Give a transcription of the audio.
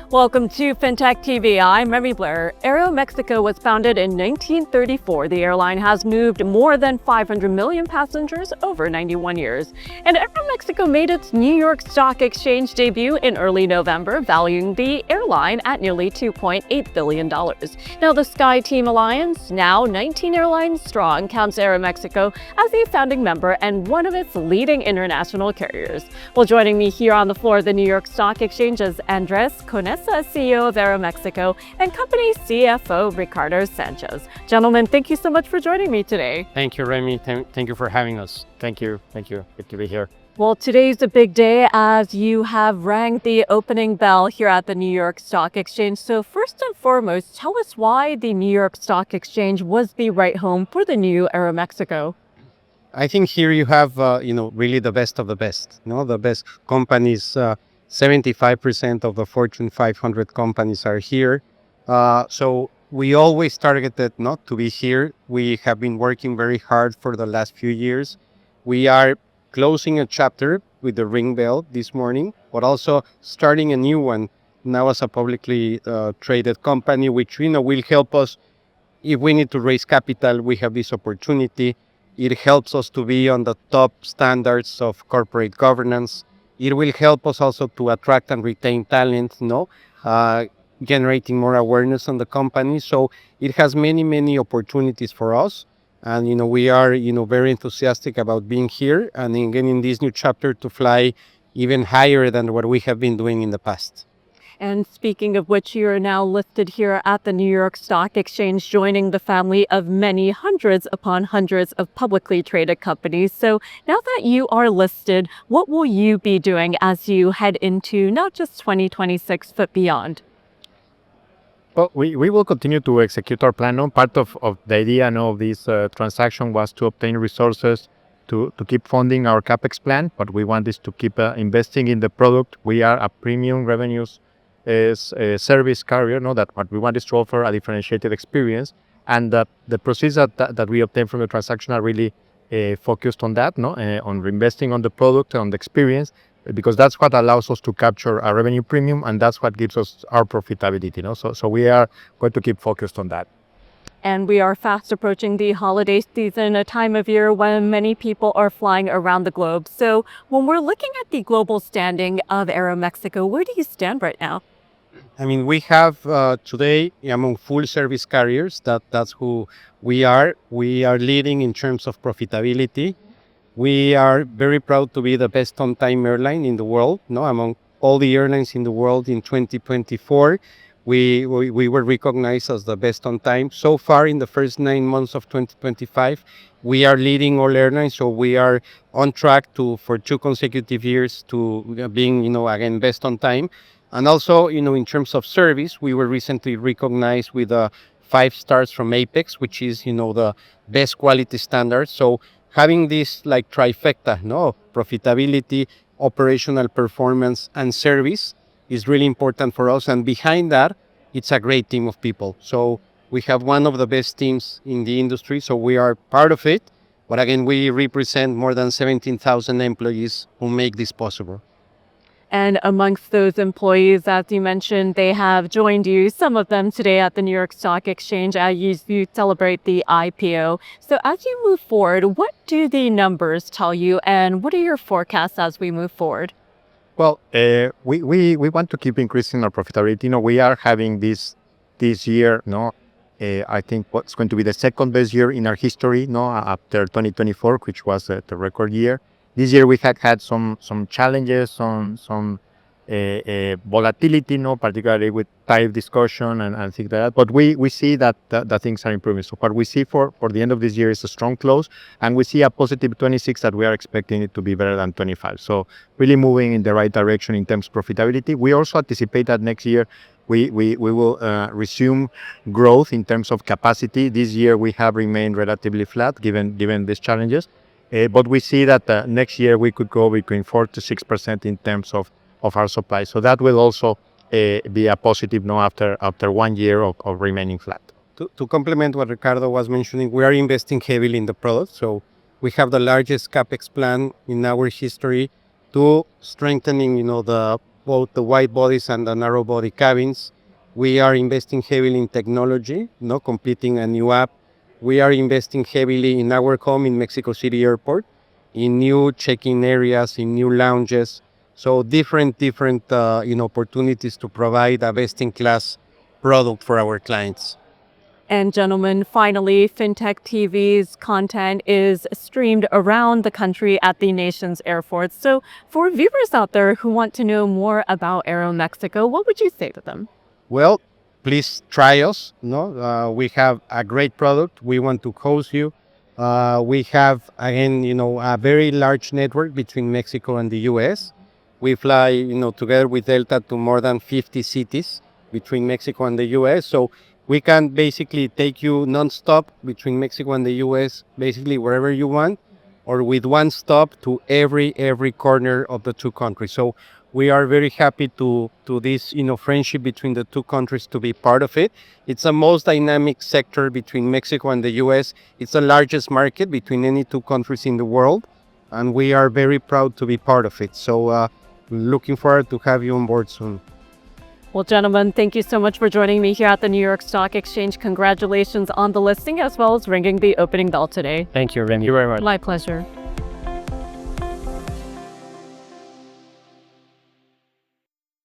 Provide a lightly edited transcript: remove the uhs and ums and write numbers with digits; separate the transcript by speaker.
Speaker 1: Welcome to FinTech TV. I'm Remy Blair. Aeroméxico was founded in 1934. The airline has moved more than 500 million passengers over 91 years. And Aeroméxico made its New York Stock Exchange debut in early November, valuing the airline at nearly $2.8 billion. Now, the SkyTeam Alliance, now 19 airlines strong, counts Aeroméxico as a founding member and one of its leading international carriers. Well, joining me here on the floor of the New York Stock Exchange is Andrés Conesa, CEO of Aeroméxico, and company CFO Ricardo Sánchez. Gentlemen, thank you so much for joining me today.
Speaker 2: Thank you, Remy. Thank you for having us. Thank you. Good to be here.
Speaker 1: Well, today's a big day as you have rang the opening bell here at the New York Stock Exchange. So first and foremost, tell us why the New York Stock Exchange was the right home for the new Aeroméxico.
Speaker 2: I think here you have, really the best of the best. The best companies. 75% of the Fortune 500 companies are here. So we always targeted not to be here. We have been working very hard for the last few years. We are closing a chapter with the ring bell this morning, but also starting a new one now as a publicly traded company, which will help us if we need to raise capital. We have this opportunity. It helps us to be on the top standards of corporate governance. It will help us also to attract and retain talent, generating more awareness on the company. So it has many opportunities for us. And, we are, very enthusiastic about being here and again in this new chapter to fly even higher than what we have been doing in the past.
Speaker 1: And speaking of which, you are now listed here at the New York Stock Exchange, joining the family of many hundreds upon hundreds of publicly traded companies. So now that you are listed, what will you be doing as you head into not just 2026, but beyond?
Speaker 3: Well, we will continue to execute our plan. Part of the idea of this transaction was to obtain resources to keep funding our CapEx plan, but we want this to keep investing in the product. We are a premium revenues is a service carrier, that what we want is to offer a differentiated experience, and the proceeds that we obtain from the transaction are really focused on that, on reinvesting on the product, on the experience, because that's what allows us to capture a revenue premium, and that's what gives us our profitability. So we are going to keep focused on that.
Speaker 1: And we are fast approaching the holiday season, a time of year when many people are flying around the globe. So when we're looking at the global standing of Aeroméxico, where do you stand right now?
Speaker 2: I mean, we have today among full service carriers, that's who we are. We are leading in terms of profitability. We are very proud to be the best on-time airline in the world. Among all the airlines in the world in 2024, we were recognized as the best on time. So far in the first 9 months of 2025, we are leading all airlines. So we are on track for 2 consecutive years to being, again, best on time. And also, in terms of service, we were recently recognized with 5 stars from Apex, which is, the best quality standard. So having this like trifecta, profitability, operational performance, and service is really important for us. And behind that, it's a great team of people. So we have one of the best teams in the industry. So we are part of it. But again, we represent more than 17,000 employees who make this possible.
Speaker 1: And amongst those employees, as you mentioned, they have joined you, some of them today at the New York Stock Exchange as you celebrate the IPO. So as you move forward, what do the numbers tell you, and what are your forecasts as we move forward?
Speaker 3: Well, we want to keep increasing our profitability. We are having this year, I think what's going to be the second best year in our history, after 2024, which was the record year. This year we had some challenges, some volatility, particularly with tariff discussion and things like that. But we see that things are improving. So what we see for the end of this year is a strong close, and we see a positive 26 that we are expecting it to be better than 25. So really moving in the right direction in terms of profitability. We also anticipate that next year we will resume growth in terms of capacity. This year we have remained relatively flat given these challenges. But we see that next year we could go between 4 to 6% in terms of our supply. So that will also be a positive after 1 year of remaining flat.
Speaker 2: To complement what Ricardo was mentioning, we are investing heavily in the product. So we have the largest CapEx plan in our history to strengthening, the both the wide bodies and the narrow body cabins. We are investing heavily in technology, completing a new app. We are investing heavily in our home in Mexico City Airport, in new check-in areas, in new lounges. So different opportunities to provide a best-in-class product for our clients.
Speaker 1: And gentlemen, finally, FinTech TV's content is streamed around the country at the nation's airports. So for viewers out there who want to know more about Aeromexico, what would you say to them?
Speaker 2: Well, please try us. We have a great product. We want to host you. We have, again, a very large network between Mexico and the U.S. We fly, together with Delta to more than 50 cities between Mexico and the U.S. So we can basically take you nonstop between Mexico and the U.S., basically wherever you want, or with one stop to every corner of the two countries. So we are very happy to this, friendship between the two countries to be part of it. It's the most dynamic sector between Mexico and the U.S. It's the largest market between any two countries in the world, and we are very proud to be part of it. So looking forward to have you on board soon.
Speaker 1: Well, gentlemen, thank you so much for joining me here at the New York Stock Exchange. Congratulations on the listing as well as ringing the opening bell today.
Speaker 4: Thank you, Remy. Thank you very much.
Speaker 1: My pleasure.